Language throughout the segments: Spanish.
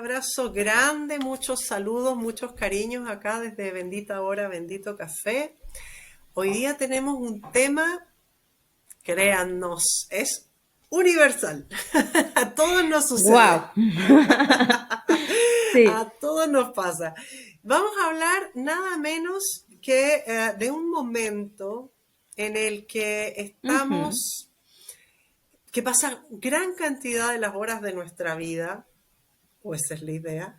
abrazo grande, muchos saludos, muchos cariños acá desde Bendita Hora, Bendito Café. Hoy día tenemos un tema, créannos, es universal. A todos nos sucede. Wow. Sí. A todos nos pasa. Vamos a hablar nada menos que de un momento en el que Ujú. que pasa gran cantidad de las horas de nuestra vida, o esa es la idea.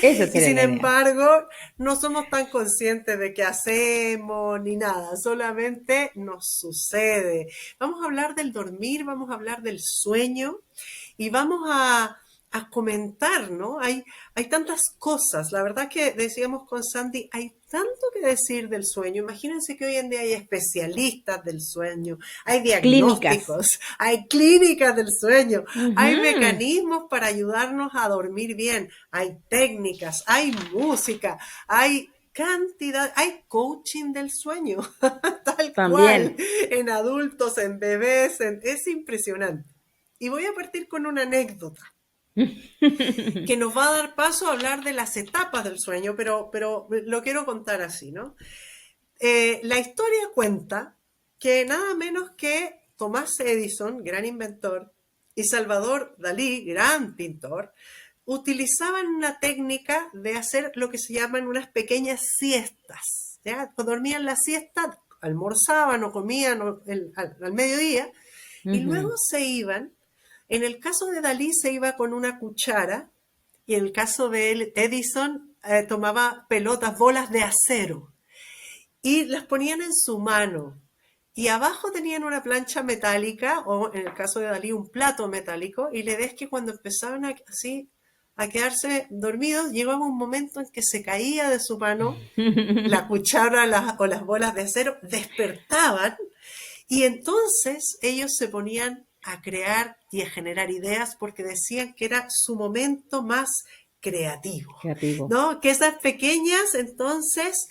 Esa Y sería sin la idea. embargo, no somos tan conscientes de qué hacemos ni nada, solamente nos sucede. Vamos a hablar del dormir, vamos a hablar del sueño y vamos a comentar, ¿no? Hay tantas cosas, la verdad que decíamos con Sandy, hay tanto que decir del sueño. Imagínense que hoy en día hay especialistas del sueño, hay Clínicas. diagnósticos, hay clínicas del sueño, hay Ujú. mecanismos para ayudarnos a dormir bien, hay técnicas, hay música, hay cantidad, hay coaching del sueño, tal cual, También. en adultos, en bebés, es impresionante. Y voy a partir con una anécdota que nos va a dar paso a hablar de las etapas del sueño, pero lo quiero contar así, ¿no? La historia cuenta que nada menos que Tomás Edison, gran inventor, y Salvador Dalí, gran pintor, utilizaban una técnica de hacer lo que se llaman unas pequeñas siestas. ¿Ya? Dormían la siesta, almorzaban o comían al mediodía y luego Ujú. se iban. En el caso de Dalí se iba con una cuchara y en el caso de Edison tomaba pelotas, bolas de acero y las ponían en su mano. Y abajo tenían una plancha metálica, o en el caso de Dalí, un plato metálico, y le ves que cuando empezaban así a quedarse dormidos, llegaba un momento en que se caía de su mano la cuchara o las bolas de acero, despertaban, y entonces ellos se ponían a crear y a generar ideas porque decían que era su momento más creativo, Creativo. ¿no? Que esas pequeñas, entonces,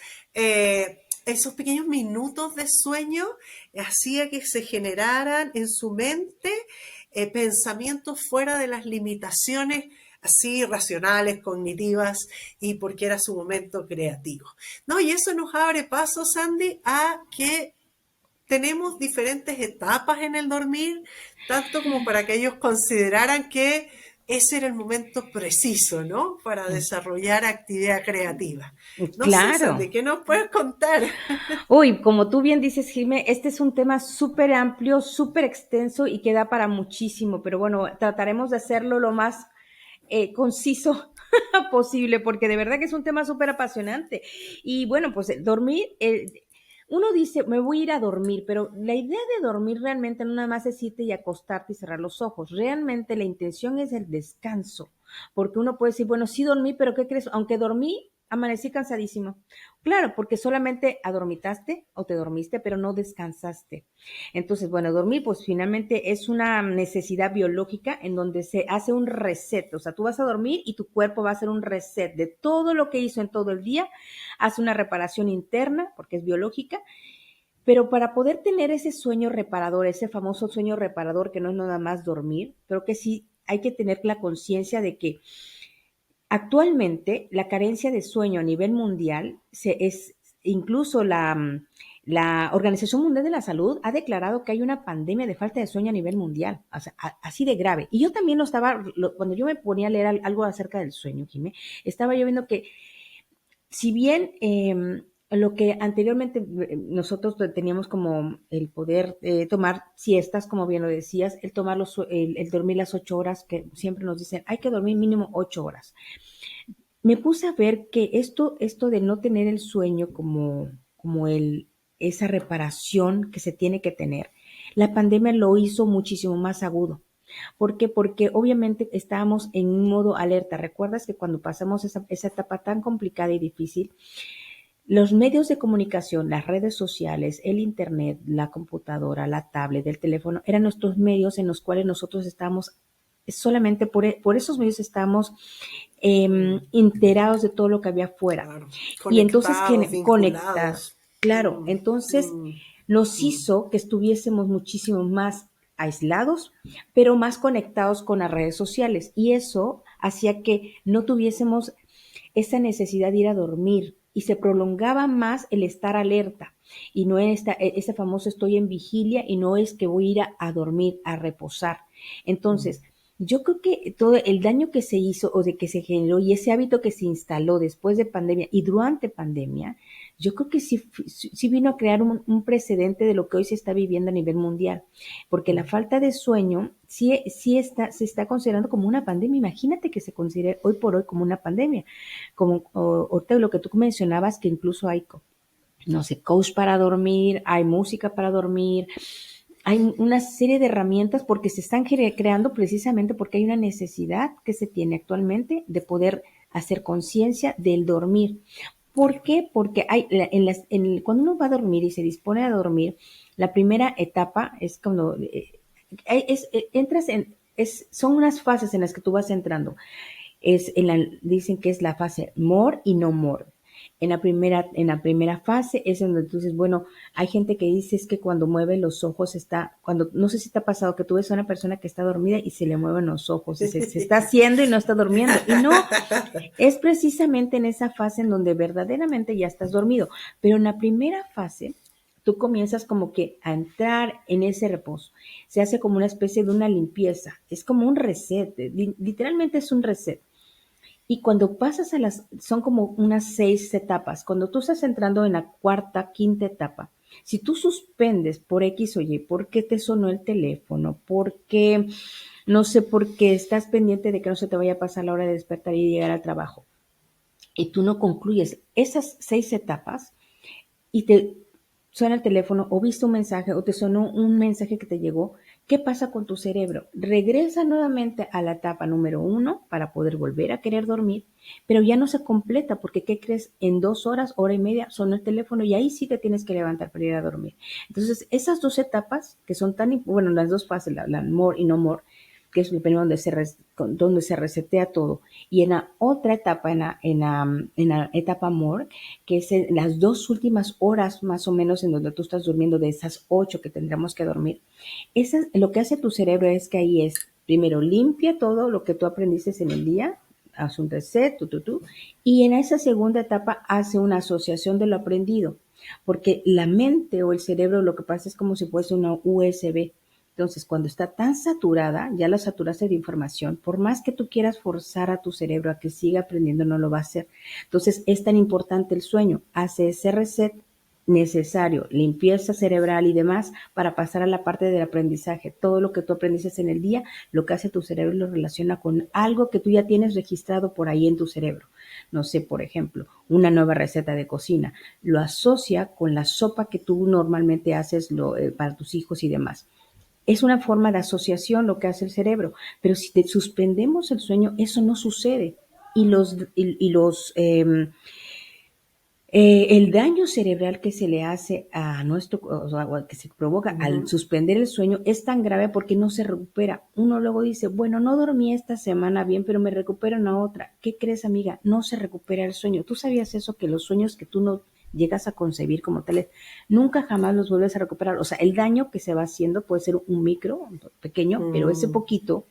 esos pequeños minutos de sueño hacía que se generaran en su mente pensamientos fuera de las limitaciones así racionales, cognitivas, y porque era su momento creativo. ¿No? Y eso nos abre paso, Sandy, a que tenemos diferentes etapas en el dormir, tanto como para que ellos consideraran que ese era el momento preciso, ¿no? Para desarrollar actividad creativa. No sé, Claro. Sandy, ¿qué nos puedes contar? Uy, como tú bien dices, Jimé, este es un tema súper amplio, súper extenso y que da para muchísimo, pero bueno, trataremos de hacerlo lo más conciso posible, porque de verdad que es un tema súper apasionante. Y bueno, pues dormir, uno dice, me voy a ir a dormir, pero la idea de dormir realmente no nada más es irte y acostarte y cerrar los ojos. Realmente la intención es el descanso, porque uno puede decir, bueno, sí dormí, pero ¿qué crees? Aunque dormí, amanecí cansadísimo. Claro, porque solamente adormitaste o te dormiste, pero no descansaste. Entonces, bueno, dormir pues finalmente es una necesidad biológica en donde se hace un reset, o sea, tú vas a dormir y tu cuerpo va a hacer un reset de todo lo que hizo en todo el día, hace una reparación interna porque es biológica, pero para poder tener ese sueño reparador, ese famoso sueño reparador que no es nada más dormir, creo que sí hay que tener la conciencia de que actualmente, la carencia de sueño a nivel mundial es incluso la Organización Mundial de la Salud ha declarado que hay una pandemia de falta de sueño a nivel mundial, o sea, así de grave. Y yo también cuando yo me ponía a leer algo acerca del sueño, Jimé, estaba yo viendo que si bien lo que anteriormente nosotros teníamos como el poder tomar siestas, como bien lo decías, el dormir las 8 horas, que siempre nos dicen, hay que dormir mínimo 8 horas. Me puse a ver que esto de no tener el sueño como esa reparación que se tiene que tener, la pandemia lo hizo muchísimo más agudo. ¿Por qué? Porque obviamente estábamos en un modo alerta. ¿Recuerdas que cuando pasamos esa etapa tan complicada y difícil, los medios de comunicación, las redes sociales, el internet, la computadora, la tablet, el teléfono, eran nuestros medios en los cuales nosotros estábamos, solamente por esos medios estábamos Mm, enterados de todo lo que había afuera. claro, Y entonces, conectados, conectar, vinculados. claro, Mm, entonces mm, nos mm. hizo que estuviésemos muchísimo más aislados, pero más conectados con las redes sociales. Y eso hacía que no tuviésemos esa necesidad de ir a dormir y se prolongaba más el estar alerta y no ese famoso estoy en vigilia y no es que voy a ir a dormir, a reposar. Entonces, yo creo que todo el daño que se hizo o de que se generó y ese hábito que se instaló después de pandemia y durante pandemia, yo creo que sí vino a crear un precedente de lo que hoy se está viviendo a nivel mundial, porque la falta de sueño se está considerando como una pandemia. Imagínate que se considere hoy por hoy como una pandemia, como ahorita lo que tú mencionabas, que incluso hay, no sé, coach para dormir, hay música para dormir, hay una serie de herramientas porque se están creando precisamente porque hay una necesidad que se tiene actualmente de poder hacer conciencia del dormir. ¿Por qué? Porque cuando uno va a dormir y se dispone a dormir, la primera etapa es cuando entras son unas fases en las que tú vas entrando. Dicen que es la fase more y no more. En la primera fase es donde tú dices, bueno, hay gente que dice es que cuando mueve los ojos no sé si te ha pasado que tú ves a una persona que está dormida y se le mueven los ojos, y se está haciendo y no está durmiendo. Y no, es precisamente en esa fase en donde verdaderamente ya estás dormido. Pero en la primera fase, tú comienzas como que a entrar en ese reposo. Se hace como una especie de una limpieza. Es como un reset. Literalmente es un reset. Y cuando pasas son como unas 6 etapas. Cuando tú estás entrando en la cuarta, quinta etapa, si tú suspendes por X o Y, porque te sonó el teléfono, porque no sé por qué estás pendiente de que no se te vaya a pasar la hora de despertar y llegar al trabajo, y tú no concluyes esas 6 etapas y te suena el teléfono o viste un mensaje o te sonó un mensaje que te llegó, ¿qué pasa con tu cerebro? Regresa nuevamente a la etapa número 1 para poder volver a querer dormir, pero ya no se completa porque, ¿qué crees? En 2 horas, hora y media, sonó el teléfono y ahí sí te tienes que levantar para ir a dormir. Entonces, esas 2 etapas que son bueno, las 2 fases, la more y no more, que es el periodo donde se resetea todo. Y en la otra etapa, en la etapa more, que es en las 2 últimas horas más o menos en donde tú estás durmiendo, de esas 8 que tendremos que dormir, lo que hace tu cerebro es que ahí es, primero limpia todo lo que tú aprendiste en el día, hace un reset, y en esa segunda etapa hace una asociación de lo aprendido, porque la mente o el cerebro lo que pasa es como si fuese una USB. Entonces, cuando está tan saturada, ya la saturaste de información, por más que tú quieras forzar a tu cerebro a que siga aprendiendo, no lo va a hacer. Entonces, es tan importante el sueño, hace ese reset necesario, limpieza cerebral y demás, para pasar a la parte del aprendizaje. Todo lo que tú aprendices en el día, lo que hace tu cerebro lo relaciona con algo que tú ya tienes registrado por ahí en tu cerebro. No sé, por ejemplo, una nueva receta de cocina, lo asocia con la sopa que tú normalmente haces para tus hijos y demás. Es una forma de asociación lo que hace el cerebro, pero si suspendemos el sueño, eso no sucede. El daño cerebral que se le hace a o sea, que se provoca al suspender el sueño es tan grave porque no se recupera. Uno luego dice, bueno, no dormí esta semana bien, pero me recupero una otra. ¿Qué crees, amiga? No se recupera el sueño. ¿Tú sabías eso? Que los sueños que tú no llegas a concebir como tales, nunca jamás los vuelves a recuperar. O sea, el daño que se va haciendo puede ser un micro, pequeño, pero ese poquito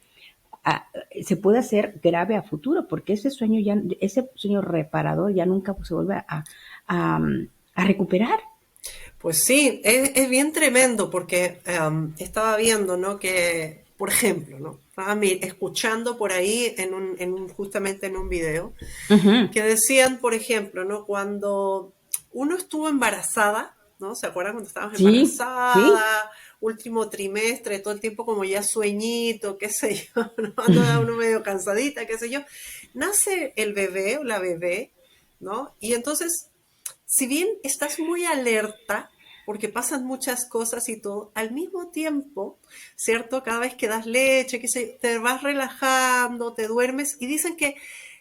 se puede hacer grave a futuro, porque ese sueño reparador ya nunca se vuelve a, a recuperar. Pues sí, es bien tremendo porque estaba viendo, ¿no? Que, por ejemplo, ¿no? Estaba escuchando por ahí justamente en un video Ujú. que decían, por ejemplo, ¿no? Cuando uno estuvo embarazada, ¿no? ¿Se acuerdan cuando estábamos Sí, sí. embarazada? Último trimestre, todo el tiempo como ya sueñito, qué sé yo, ¿no? Anda uno medio cansadita, qué sé yo. Nace el bebé o la bebé, ¿no? Y entonces, si bien estás muy alerta, porque pasan muchas cosas y todo, al mismo tiempo, ¿cierto? Cada vez que das leche, que te vas relajando, te duermes, y dicen que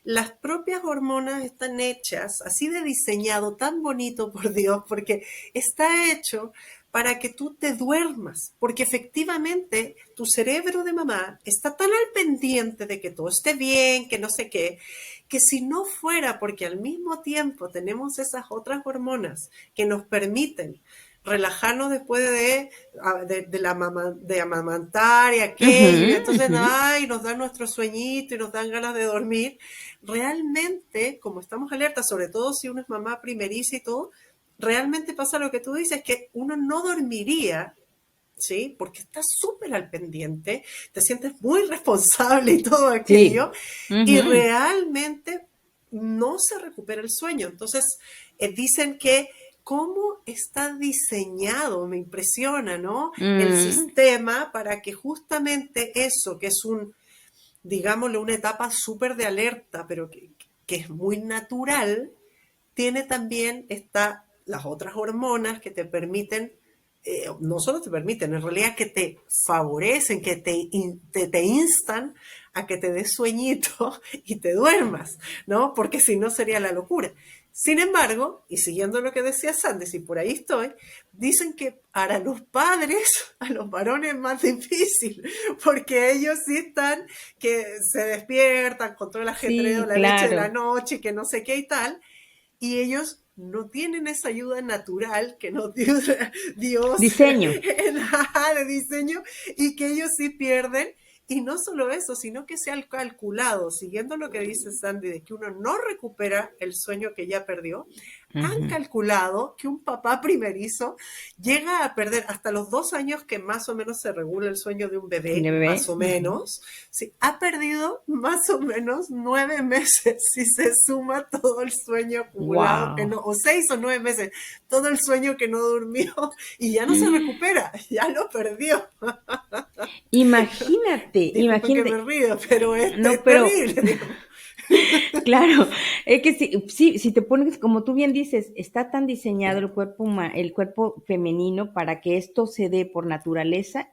las propias hormonas están hechas, así de diseñado, tan bonito por Dios, porque está hecho para que tú te duermas, porque efectivamente tu cerebro de mamá está tan al pendiente de que todo esté bien, que no sé qué, que si no fuera porque al mismo tiempo tenemos esas otras hormonas que nos permiten relajarnos después de amamantar y aquello, y Ujú, entonces ujú. ay, nos dan nuestro sueñito y nos dan ganas de dormir. Realmente, como estamos alertas, sobre todo si uno es mamá primeriza y todo, realmente pasa lo que tú dices, que uno no dormiría, ¿sí? Porque estás súper al pendiente, te sientes muy responsable y todo Sí. aquello, y Ujú. realmente no se recupera el sueño. Entonces, dicen que cómo está diseñado, me impresiona, ¿no? El Mm, sistema para que justamente eso, que es digámoslo, una etapa súper de alerta, pero que es muy natural, tiene también las otras hormonas que te permiten, no solo te permiten, en realidad que te favorecen, que te instan a que te des sueñito y te duermas, ¿no? Porque si no sería la locura. Sin embargo, y siguiendo lo que decía Sandy, si por ahí estoy, dicen que para los padres, a los varones es más difícil, porque ellos sí están, que se despiertan con todo el ajetreo, sí, la leche de la claro. noche, que no sé qué y tal, y ellos no tienen esa ayuda natural que nos dio Dios Diseño. de diseño, y que ellos sí pierden. Y no solo eso, sino que se han calculado, siguiendo lo que dice Sandy, de que uno no recupera el sueño que ya perdió, han Ujú. calculado que un papá primerizo llega a perder hasta los 2 años que más o menos se regula el sueño de un De bebé, más bebé. o Ujú. menos, sí, ha perdido más o menos 9 meses si se suma todo el sueño acumulado, que Wow. no, o 6 o 9 meses, todo el sueño que no durmió y ya no se recupera, ya lo perdió. Imagínate, Disculpen que imagínate. me río, pero No, es pero terrible, digamos. claro, es que sí, si te pones, como tú bien dices, está tan diseñado el cuerpo femenino para que esto se dé por naturaleza,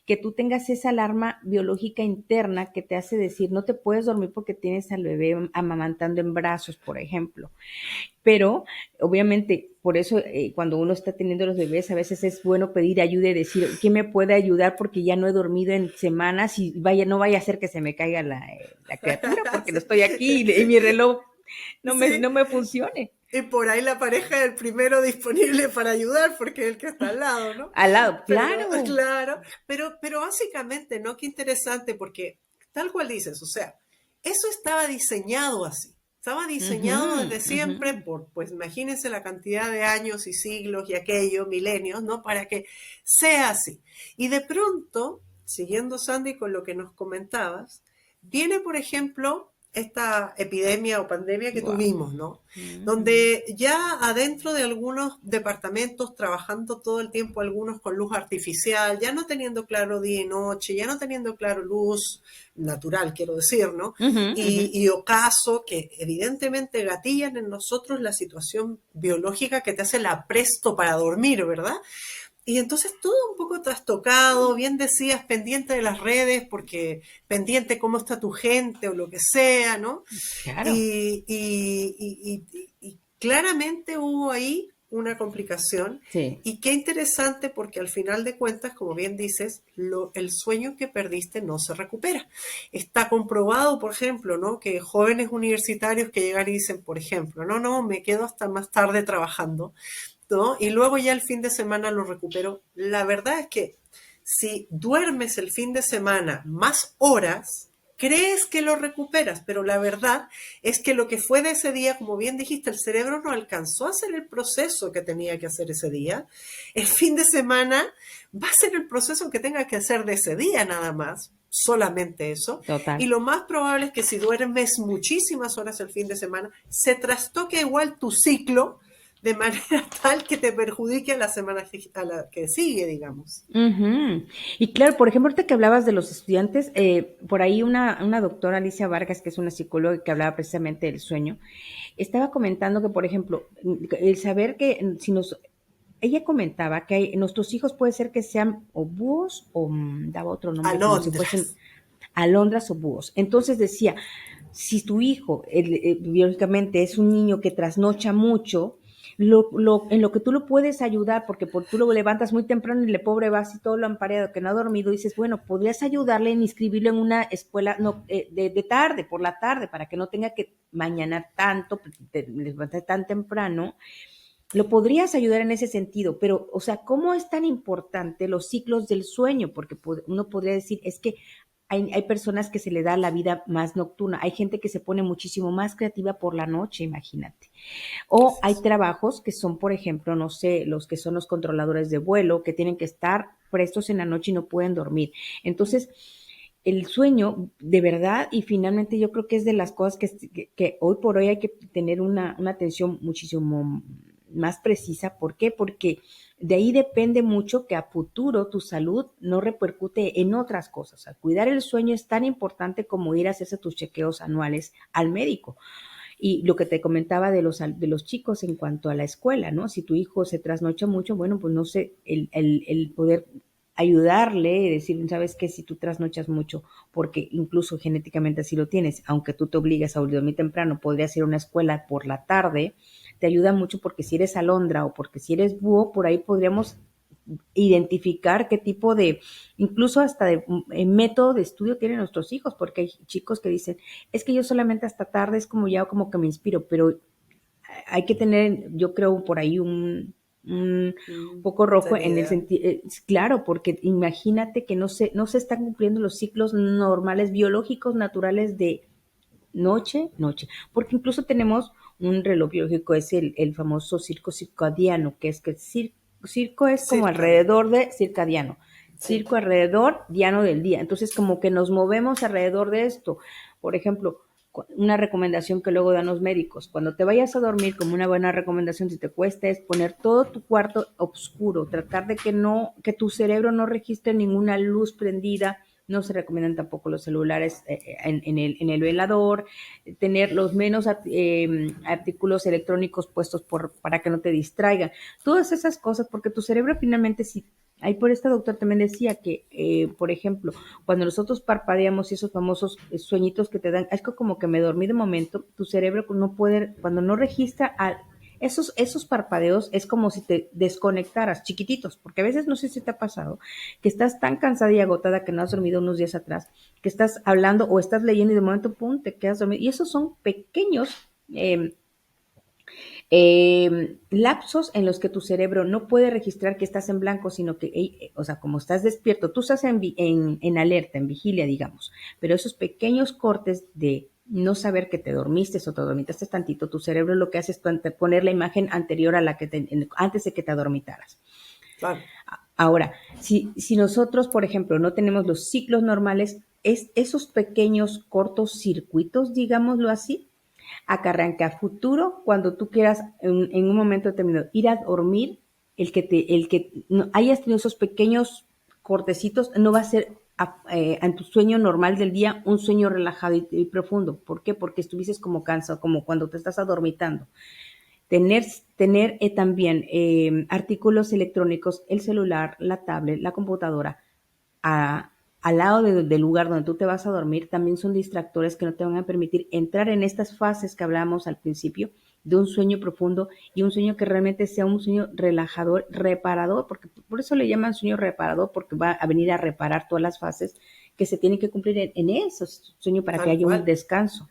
que tú tengas esa alarma biológica interna que te hace decir, no te puedes dormir porque tienes al bebé amamantando en brazos, por ejemplo. Pero obviamente por eso cuando uno está teniendo los bebés a veces es bueno pedir ayuda y decir, ¿quién me puede ayudar? Porque ya no he dormido en semanas y no vaya a ser que se me caiga la criatura porque no Sí, estoy aquí y mi reloj no sí. me funcione. Y por ahí la pareja es el primero disponible para ayudar porque es el que está al lado, ¿no? Al lado, Pero, claro. claro, pero básicamente, ¿no? Qué interesante porque tal cual dices, o sea, eso estaba diseñado así. Estaba diseñado Ujú, desde ujú. siempre pues imagínense la cantidad de años y siglos y aquello, milenios, ¿no? Para que sea así. Y de pronto, siguiendo Sandy con lo que nos comentabas, viene, por ejemplo, esta epidemia o pandemia que Wow. tuvimos, ¿no? Ujú. Donde ya adentro de algunos departamentos, trabajando todo el tiempo algunos con luz artificial, ya no teniendo claro día y noche, ya no teniendo claro luz natural, quiero decir, ¿no? Ujú, ujú. Y ocaso que evidentemente gatillan en nosotros la situación biológica que te hace la presto para dormir, ¿verdad? Y entonces todo un poco trastocado, bien decías, pendiente de las redes, porque pendiente cómo está tu gente o lo que sea, ¿no? Claro. Y claramente hubo ahí una complicación. Sí. Y qué interesante porque al final de cuentas, como bien dices, el sueño que perdiste no se recupera. Está comprobado, por ejemplo, ¿no? Que jóvenes universitarios que llegan y dicen, por ejemplo, no, me quedo hasta más tarde trabajando, ¿no? Y luego ya el fin de semana lo recupero. La verdad es que si duermes el fin de semana más horas, crees que lo recuperas, pero la verdad es que lo que fue de ese día, como bien dijiste, el cerebro no alcanzó a hacer el proceso que tenía que hacer ese día. El fin de semana va a ser el proceso que tenga que hacer de ese día nada más, solamente eso. Y Total. lo más probable es que si duermes muchísimas horas el fin de semana, se trastoque igual tu ciclo de manera tal que te perjudique a la semana a la que sigue, digamos. Ujú. Y claro, por ejemplo, ahorita que hablabas de los estudiantes, por ahí una doctora, Alicia Vargas, que es una psicóloga que hablaba precisamente del sueño, estaba comentando que, por ejemplo, el saber que si nos, ella comentaba que nuestros hijos puede ser que sean o búhos o daba otro nombre como si fuesen Alondras. alondras o búhos. Entonces decía, si tu hijo biológicamente es un niño que trasnocha mucho, en lo que tú lo puedes ayudar, porque tú lo levantas muy temprano y le pobre va así todo lo ampareado que no ha dormido, dices, bueno, podrías ayudarle en inscribirlo en una escuela no, de tarde, por la tarde, para que no tenga que mañanar tanto, levantar tan temprano lo podrías ayudar en ese sentido, pero, o sea, ¿cómo es tan importante los ciclos del sueño? Porque uno podría decir, es que hay personas que se le da la vida más nocturna, hay gente que se pone muchísimo más creativa por la noche, imagínate. O hay trabajos que son, por ejemplo, no sé, los que son los controladores de vuelo, que tienen que estar prestos en la noche y no pueden dormir. Entonces, el sueño, de verdad, y finalmente yo creo que es de las cosas que hoy por hoy hay que tener una atención muchísimo más precisa. ¿Por qué? Porque de ahí depende mucho que a futuro tu salud no repercute en otras cosas. O sea, cuidar el sueño es tan importante como ir a hacerse tus chequeos anuales al médico. Y lo que te comentaba de los chicos en cuanto a la escuela, ¿no? Si tu hijo se trasnocha mucho, bueno, pues no sé, el poder ayudarle, decir, sabes que si tú trasnochas mucho, porque incluso genéticamente así lo tienes, aunque tú te obligues a dormir temprano, podrías ir a una escuela por la tarde, te ayuda mucho porque si eres alondra o porque si eres búho, por ahí podríamos identificar qué tipo de, incluso hasta de método de estudio tienen nuestros hijos, porque hay chicos que dicen, es que yo solamente hasta tarde es como ya como que me inspiro, pero hay que tener, yo creo, por ahí un poco rojo en el Seriedad. sentido, claro, porque imagínate que no se están cumpliendo los ciclos normales, biológicos, naturales de noche, porque incluso tenemos un reloj biológico, es el famoso circo circadiano, que es que circo es como Circadiano. alrededor de circadiano, Sí. circo alrededor, diano del día. Entonces, como que nos movemos alrededor de esto. Por ejemplo, una recomendación que luego dan los médicos, cuando te vayas a dormir, como una buena recomendación, si te cuesta, es poner todo tu cuarto oscuro, tratar de que tu cerebro no registre ninguna luz prendida. No se recomiendan tampoco los celulares en el velador, tener los menos artículos electrónicos puestos para que no te distraigan. Todas esas cosas, porque tu cerebro finalmente, si ahí por esta doctor también decía que, por ejemplo, cuando nosotros parpadeamos y esos famosos sueñitos que te dan, es que como que me dormí de momento, tu cerebro no puede, cuando no registra esos parpadeos, es como si te desconectaras chiquititos, porque a veces no sé si te ha pasado que estás tan cansada y agotada que no has dormido unos días atrás, que estás hablando o estás leyendo y de momento, pum, te quedas dormido. Y esos son pequeños lapsos en los que tu cerebro no puede registrar que estás en blanco, sino que, o sea, como estás despierto, tú estás en alerta, en vigilia, digamos, pero esos pequeños cortes de no saber que te dormiste o te dormitaste tantito, tu cerebro lo que hace es poner la imagen anterior a la que antes de que te adormitaras. Claro. Ahora, si nosotros, por ejemplo, no tenemos los ciclos normales, es esos pequeños cortos circuitos, digámoslo así, acarrean que a futuro, cuando tú quieras en un momento determinado ir a dormir, el que no, hayas tenido esos pequeños cortecitos no va a ser en tu sueño normal del día un sueño relajado y profundo. ¿Por qué? Porque estuvieses como cansado, como cuando te estás adormitando. Tener, tener también artículos electrónicos, el celular, la tablet, la computadora, a, al lado del lugar donde tú te vas a dormir, también son distractores que no te van a permitir entrar en estas fases que hablábamos al principio de un sueño profundo y un sueño que realmente sea un sueño relajador, reparador, porque por eso le llaman sueño reparador, porque va a venir a reparar todas las fases que se tienen que cumplir en esos sueños para que Tal haya un cual. descanso.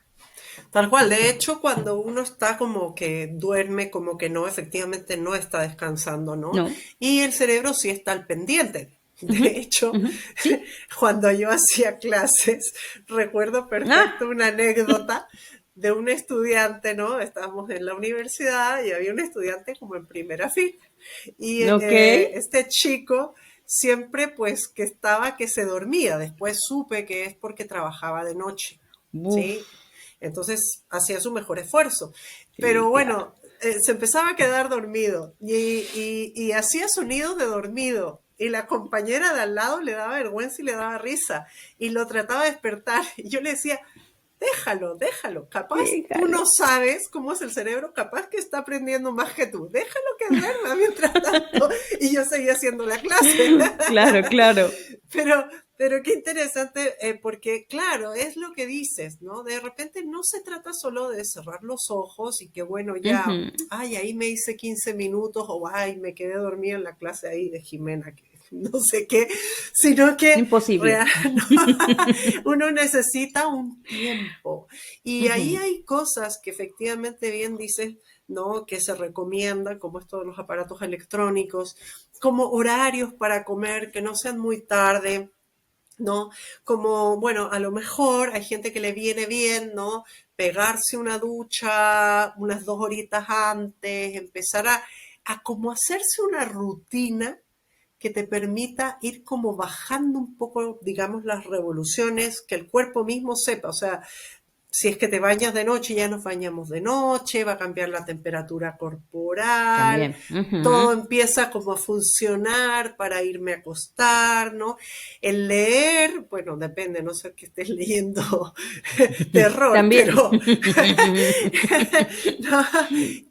Tal cual. De hecho, cuando uno está como que duerme, como que no, efectivamente no está descansando, ¿no? ¿No? Y el cerebro sí está al pendiente. Uh -huh, De hecho, uh -huh. Sí. cuando yo hacía clases, recuerdo perfecto Ah, una anécdota de un estudiante, ¿no? Estábamos en la universidad y había un estudiante como en primera fila. Y ok. este chico siempre pues que estaba que se dormía. Después supe que es porque trabajaba de noche, Uf, ¿sí? Entonces hacía su mejor esfuerzo. sí, Pero claro. bueno, se empezaba a quedar dormido y hacía sonidos de dormido. Y la compañera de al lado le daba vergüenza y le daba risa. Y lo trataba de despertar. Y yo le decía, déjalo, déjalo. Capaz tú no Déjalo. sabes cómo es el cerebro, capaz que está aprendiendo más que tú. Déjalo que duerma mientras tanto. Y yo seguía haciendo la clase. Claro, claro. Pero, pero qué interesante, porque claro, es lo que dices, ¿no? De repente no se trata solo de cerrar los ojos y que bueno, Uh ya, -huh. ay, ahí me hice 15 minutos o ay, me quedé dormida en la clase ahí de Jimena, que no sé qué, sino que Imposible. no, uno necesita un tiempo. Y ahí Ujú. hay cosas que efectivamente bien dices, ¿no? Que se recomiendan, como esto de los aparatos electrónicos, como horarios para comer que no sean muy tarde, ¿no? Como, bueno, a lo mejor hay gente que le viene bien, ¿no? Pegarse una ducha unas 2 horitas antes, empezar a como hacerse una rutina que te permita ir como bajando un poco, digamos, las revoluciones, que el cuerpo mismo sepa, o sea, si es que te bañas de noche, ya nos bañamos de noche, va a cambiar la temperatura corporal, También. Ujú. todo empieza como a funcionar para irme a acostar, ¿no? El leer, bueno, depende, no sé qué estés leyendo terror, También. pero, no,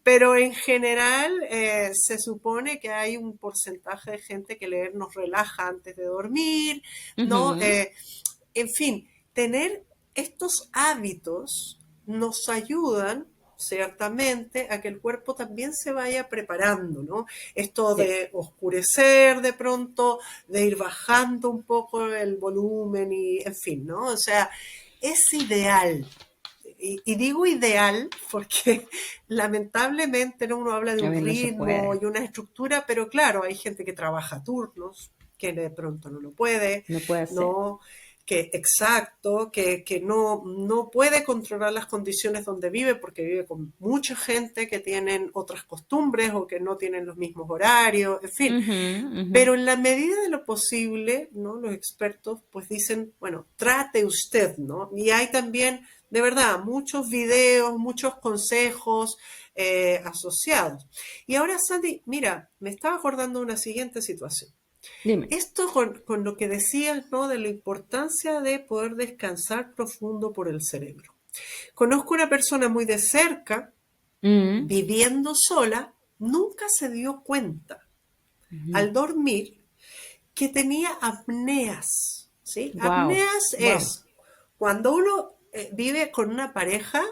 pero en general se supone que hay un porcentaje de gente que leer nos relaja antes de dormir, ¿no? Ujú. En fin, tener estos hábitos nos ayudan ciertamente a que el cuerpo también se vaya preparando, ¿no? Esto Sí. de oscurecer de pronto, de ir bajando un poco el volumen y, en fin, ¿no? O sea, es ideal. Y digo ideal porque lamentablemente, ¿no? Uno habla de A un ver, no se ritmo puede. y una estructura, pero claro, hay gente que trabaja turnos, que de pronto no lo puede, No puede hacer. ¿no? Que exacto, que no puede controlar las condiciones donde vive porque vive con mucha gente que tienen otras costumbres o que no tienen los mismos horarios, en fin. Ujú, ujú. Pero en la medida de lo posible, ¿no? Los expertos pues dicen, bueno, trate usted, ¿no? Y hay también, de verdad, muchos videos, muchos consejos asociados. Y ahora, Sandy, mira, me estaba acordando de una siguiente situación. Dime. Esto con lo que decías, ¿no? De la importancia de poder descansar profundo por el cerebro. Conozco una persona muy de cerca, Mm, viviendo sola, nunca se dio cuenta ujú. al dormir que tenía apneas, ¿sí? Wow, Apneas wow. es cuando uno vive con una pareja,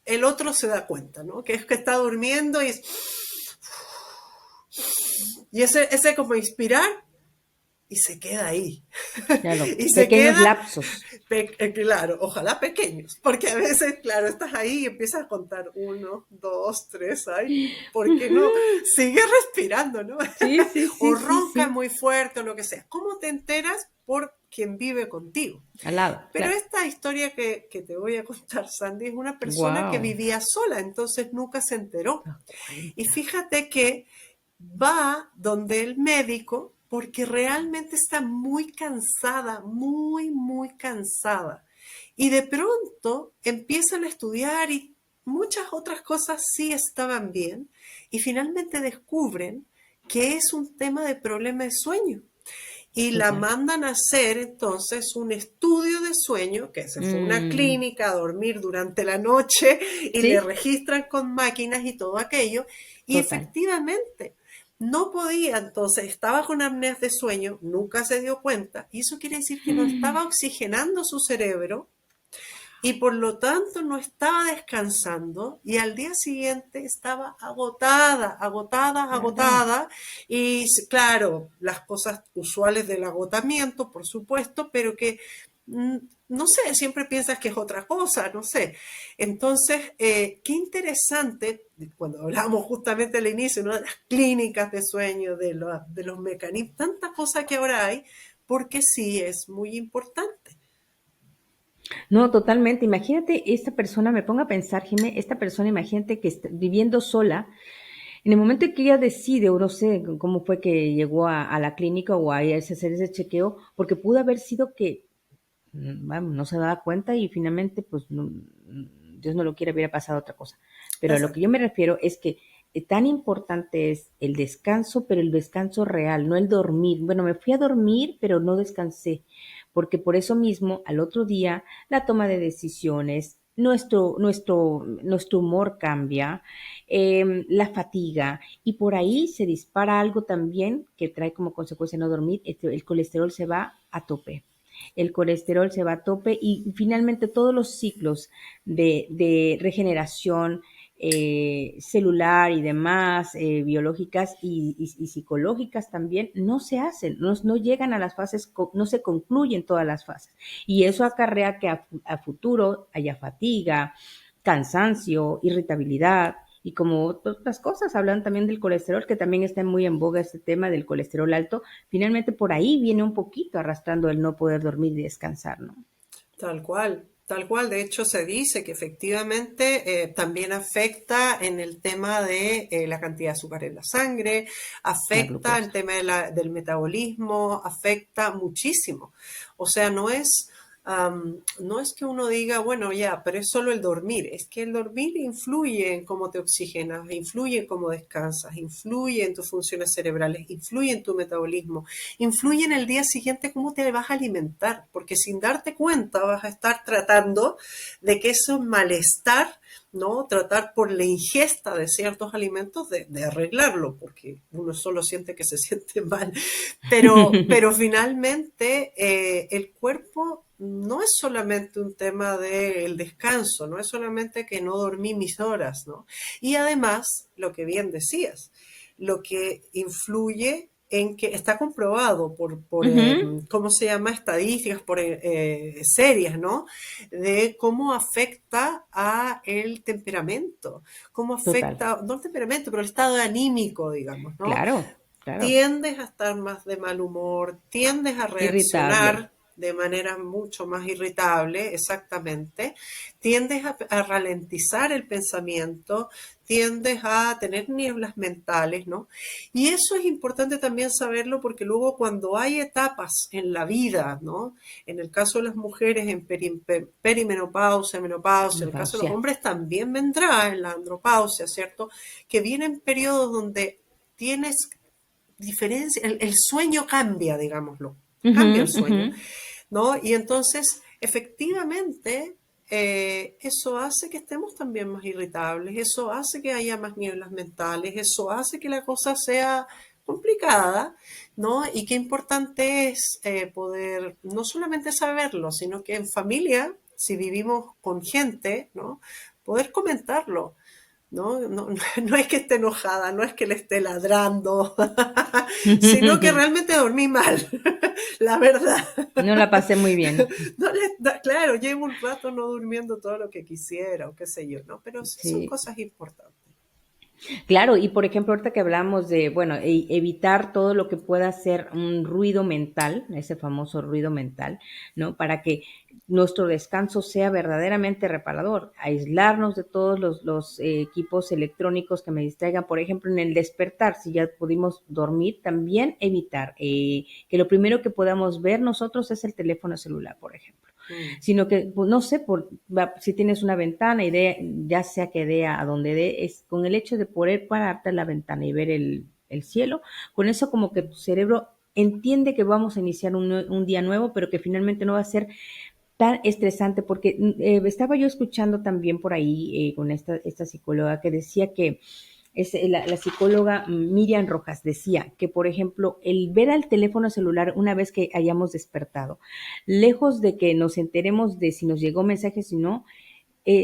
el otro se da cuenta, ¿no? Que es que está durmiendo y ese como inspirar y se queda ahí. Claro. Y se Pequeños queda, lapsos. claro, ojalá pequeños, porque a veces, claro, estás ahí y empiezas a contar 1, 2, 3, ay, ¿por qué no? Sigue respirando, ¿no? Sí, sí, O sí, sí, ronca sí. muy fuerte o lo que sea. ¿Cómo te enteras? Por quien vive contigo. Al lado, Pero claro. esta historia que te voy a contar, Sandy, es una persona que Wow. vivía sola, entonces nunca se enteró. Da Y cuenta. fíjate que va donde el médico porque realmente está muy cansada, muy, muy cansada. Y de pronto empiezan a estudiar y muchas otras cosas sí estaban bien y finalmente descubren que es un tema de problema de sueño. Y la Total. mandan a hacer entonces un estudio de sueño, que se fue a una Mm, clínica a dormir durante la noche y le sí, registran con máquinas y todo aquello. Y total. efectivamente, no podía, entonces estaba con apneas de sueño, nunca se dio cuenta, y eso quiere decir que no estaba oxigenando su cerebro y por lo tanto no estaba descansando y al día siguiente estaba agotada, agotada, Claro. agotada y claro, las cosas usuales del agotamiento, por supuesto, pero que no sé, siempre piensas que es otra cosa, no sé. Entonces, qué interesante, cuando hablamos justamente al inicio, ¿no? De las clínicas de sueño, de los mecanismos, tanta cosa que ahora hay, porque sí es muy importante. No, totalmente. Imagínate, esta persona, me pongo a pensar, Jimé, esta persona, imagínate que está viviendo sola. En el momento en que ella decide, o no sé cómo fue que llegó a la clínica o a irse a hacer ese chequeo, porque pudo haber sido que vamos, no se daba cuenta y finalmente, pues, Dios no lo quiere, hubiera pasado otra cosa. Pero a lo que yo Exacto. me refiero es que tan importante es el descanso, pero el descanso real, no el dormir. Bueno, me fui a dormir, pero no descansé, porque por eso mismo, al otro día, la toma de decisiones, nuestro humor cambia, la fatiga, y por ahí se dispara algo también que trae como consecuencia no dormir, el colesterol se va a tope, el colesterol se va a tope y finalmente todos los ciclos de regeneración, celular y demás, biológicas y psicológicas también, no se hacen, no llegan a las fases, no se concluyen todas las fases. Y eso acarrea que a futuro haya fatiga, cansancio, irritabilidad, y como otras cosas, hablan también del colesterol, que también está muy en boga este tema del colesterol alto. Finalmente por ahí viene un poquito arrastrando el no poder dormir y descansar, ¿no? Tal cual, tal cual. De hecho, se dice que efectivamente también afecta en el tema de la cantidad de azúcar en la sangre, La afecta el glucosa. tema del metabolismo, afecta muchísimo. O sea, no es que uno diga, bueno, ya, pero es solo el dormir. Es que el dormir influye en cómo te oxigenas, influye en cómo descansas, influye en tus funciones cerebrales, influye en tu metabolismo, influye en el día siguiente cómo te vas a alimentar, porque sin darte cuenta vas a estar tratando de que ese malestar, ¿no? Tratar por la ingesta de ciertos alimentos de arreglarlo, porque uno solo siente que se siente mal. Pero finalmente el cuerpo no es solamente un tema del descanso, no es solamente que no dormí mis horas, ¿no? Y además, lo que bien decías, lo que influye en que está comprobado Ujú. ¿cómo se llama? Estadísticas, por series, ¿no? De cómo afecta a el temperamento, cómo Total. afecta, no el temperamento, pero el estado anímico, digamos, ¿no? Claro, claro. Tiendes a estar más de mal humor, tiendes a Irritable. reaccionar de manera mucho más irritable, exactamente, tiendes a ralentizar el pensamiento, tiendes a tener nieblas mentales, ¿no? Y eso es importante también saberlo porque luego cuando hay etapas en la vida, ¿no? En el caso de las mujeres en perimenopausia, menopausia, en el caso de los Menopausia. hombres también vendrá en la andropausia, ¿cierto? Que vienen periodos donde tienes diferencia, el sueño cambia, digámoslo, cambia el Ujú, ujú. sueño, ¿no? Y entonces, efectivamente, eso hace que estemos también más irritables, eso hace que haya más nieblas mentales, eso hace que la cosa sea complicada, ¿no? Y qué importante es poder no solamente saberlo, sino que en familia, si vivimos con gente, ¿no? Poder comentarlo. ¿No? No, no es que esté enojada, no es que le esté ladrando, sino que realmente dormí mal, la verdad. No la pasé muy bien. No claro, llevo un rato no durmiendo todo lo que quisiera o qué sé yo, ¿no? Pero sí son Sí. cosas importantes. Claro, y por ejemplo, ahorita que hablamos de, bueno, evitar todo lo que pueda ser un ruido mental, ese famoso ruido mental, ¿no? Para que nuestro descanso sea verdaderamente reparador, aislarnos de todos los equipos electrónicos que me distraigan, por ejemplo, en el despertar, si ya pudimos dormir, también evitar que lo primero que podamos ver nosotros es el teléfono celular, por ejemplo, Mm. sino que, pues, no sé, si tienes una ventana y ya sea que dé a donde dé, es con el hecho de poder pararte a la ventana y ver el cielo, con eso como que tu cerebro entiende que vamos a iniciar un día nuevo, pero que finalmente no va a ser tan estresante, porque estaba yo escuchando también por ahí con esta psicóloga que decía que la psicóloga Miriam Rojas decía que, por ejemplo, el ver al teléfono celular una vez que hayamos despertado, lejos de que nos enteremos de si nos llegó mensaje, si no,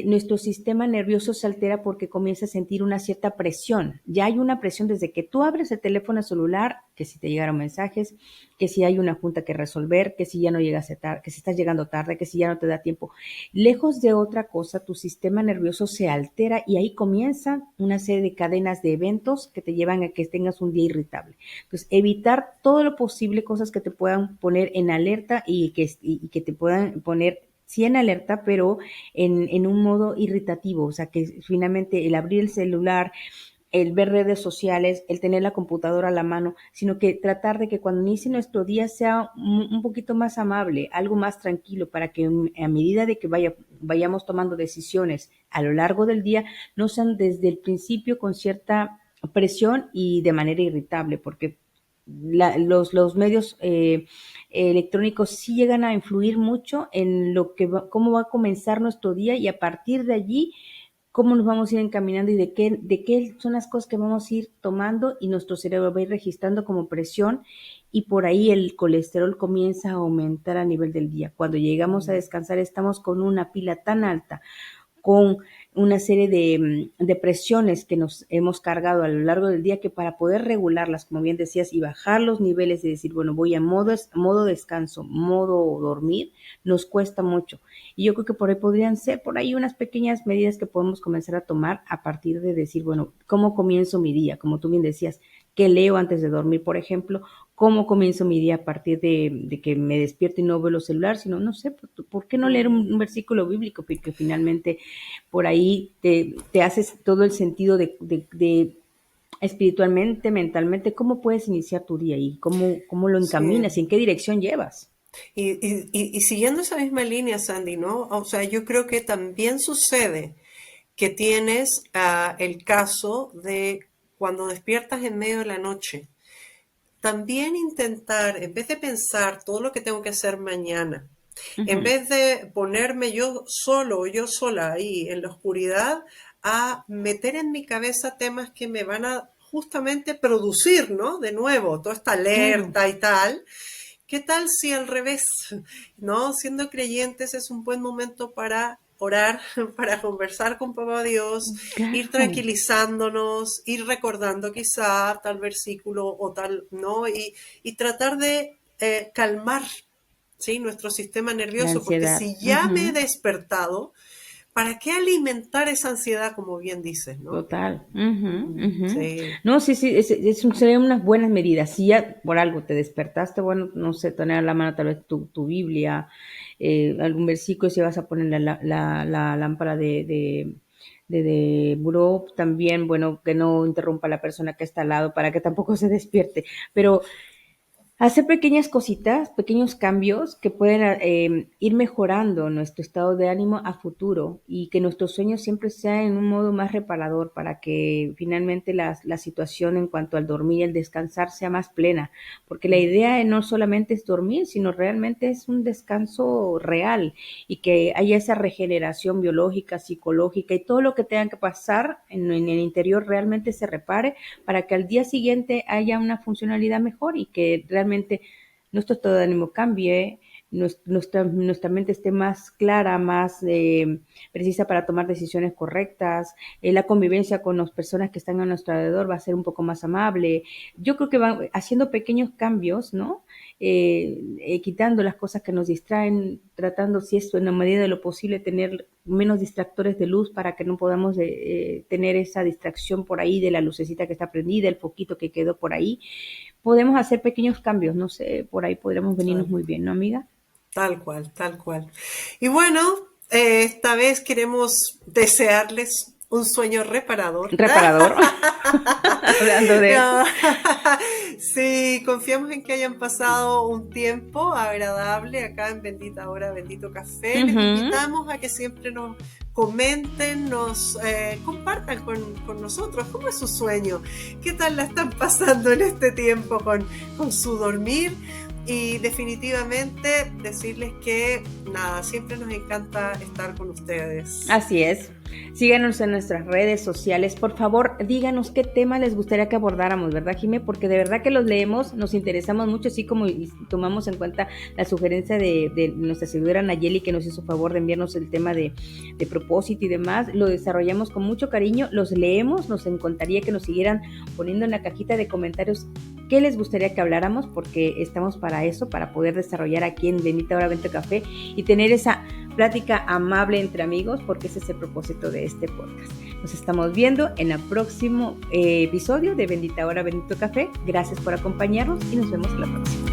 nuestro sistema nervioso se altera porque comienza a sentir una cierta presión. Ya hay una presión desde que tú abres el teléfono celular, que si te llegaron mensajes, que si hay una junta que resolver, que si ya no llegas tarde, que si estás llegando tarde, que si ya no te da tiempo. Lejos de otra cosa, tu sistema nervioso se altera y ahí comienza una serie de cadenas de eventos que te llevan a que tengas un día irritable. Entonces, evitar todo lo posible cosas que te puedan poner en alerta y que te puedan poner sí en alerta, pero en un modo irritativo, o sea, que finalmente el abrir el celular, el ver redes sociales, el tener la computadora a la mano, sino que tratar de que cuando inicie nuestro día sea un poquito más amable, algo más tranquilo, para que a medida de que vayamos tomando decisiones a lo largo del día, no sean desde el principio con cierta presión y de manera irritable, porque los medios electrónicos sí llegan a influir mucho en cómo va a comenzar nuestro día y a partir de allí cómo nos vamos a ir encaminando y de qué son las cosas que vamos a ir tomando y nuestro cerebro va a ir registrando como presión y por ahí el colesterol comienza a aumentar a nivel del día. Cuando llegamos a Mm. descansar estamos con una pila tan alta con una serie de presiones que nos hemos cargado a lo largo del día, que para poder regularlas, como bien decías, y bajar los niveles y decir, bueno, voy a modo descanso, modo dormir, nos cuesta mucho. Y yo creo que por ahí podrían ser por ahí unas pequeñas medidas que podemos comenzar a tomar a partir de decir, bueno, ¿cómo comienzo mi día? Como tú bien decías, ¿qué leo antes de dormir, por ejemplo? ¿Cómo comienzo mi día a partir de que me despierto y no veo los celulares? Sino, no sé, ¿por qué no leer un versículo bíblico? Porque finalmente por ahí te haces todo el sentido de espiritualmente, mentalmente, cómo puedes iniciar tu día y cómo lo Sí. encaminas y en qué dirección llevas. Y siguiendo esa misma línea, Sandy, ¿no? O sea, yo creo que también sucede que tienes el caso de cuando despiertas en medio de la noche. También intentar, en vez de pensar todo lo que tengo que hacer mañana, en Ujú. vez de ponerme yo solo o yo sola ahí en la oscuridad, a meter en mi cabeza temas que me van a justamente producir, ¿no? De nuevo, toda esta Claro, alerta y tal. ¿Qué tal si al revés? ¿No? Siendo creyentes es un buen momento para orar, para conversar con Papá Dios, ir claro, tranquilizándonos, ir recordando quizá tal versículo o tal, ¿no? Y tratar de calmar, ¿sí? Nuestro sistema la nervioso, porque ansiedad. si ya me he Ujú. despertado, ¿para qué alimentar esa ansiedad, como bien dices, ¿no? Total. Ujú, ujú. Sí. No, sí, sí, serían unas buenas medidas. Si ya por algo te despertaste, bueno, no sé, tener a la mano tal vez tu Biblia, algún versículo, si vas a poner la lámpara de buró, también, bueno, que no interrumpa a la persona que está al lado para que tampoco se despierte. Pero hacer pequeñas cositas, pequeños cambios que pueden ir mejorando nuestro estado de ánimo a futuro y que nuestros sueños siempre sean en un modo más reparador para que finalmente la situación en cuanto al dormir y el descansar sea más plena. Porque la idea no solamente es dormir, sino realmente es un descanso real y que haya esa regeneración biológica, psicológica y todo lo que tenga que pasar en el interior realmente se repare para que al día siguiente haya una funcionalidad mejor y que realmente nuestro estado de ánimo cambie, nuestra mente esté más clara, más precisa para tomar decisiones correctas, la convivencia con las personas que están a nuestro alrededor va a ser un poco más amable. Yo creo que van haciendo pequeños cambios, ¿no? Quitando las cosas que nos distraen, tratando, si es en la medida de lo posible, tener menos distractores de luz para que no podamos tener esa distracción por ahí de la lucecita que está prendida, el foquito que quedó por ahí. Podemos hacer pequeños cambios, no sé, por ahí podríamos venirnos muy bien, ¿no, amiga? Tal cual, tal cual. Y bueno, esta vez queremos desearles un sueño reparador. Reparador, hablando de eso. No. Sí, confiamos en que hayan pasado un tiempo agradable acá en Bendita Hora, Bendito Café. Les Ujú. invitamos a que siempre nos comenten, nos compartan con nosotros cómo es su sueño, qué tal la están pasando en este tiempo con su dormir. Y definitivamente decirles que nada, siempre nos encanta estar con ustedes. Así es. Síganos en nuestras redes sociales. Por favor, díganos qué tema les gustaría que abordáramos, ¿verdad, Jimé? Porque de verdad que los leemos, nos interesamos mucho, así como tomamos en cuenta la sugerencia de nuestra seguidora Nayeli, que nos hizo favor de enviarnos el tema de propósito y demás. Lo desarrollamos con mucho cariño, los leemos, nos encantaría que nos siguieran poniendo en la cajita de comentarios qué les gustaría que habláramos, porque estamos para eso, para poder desarrollar aquí en Bendita Hora Bendito Café y tener esa plática amable entre amigos, porque ese es el propósito de este podcast. Nos estamos viendo en el próximo episodio de Bendita Hora Bendito Café. Gracias por acompañarnos y nos vemos la próxima.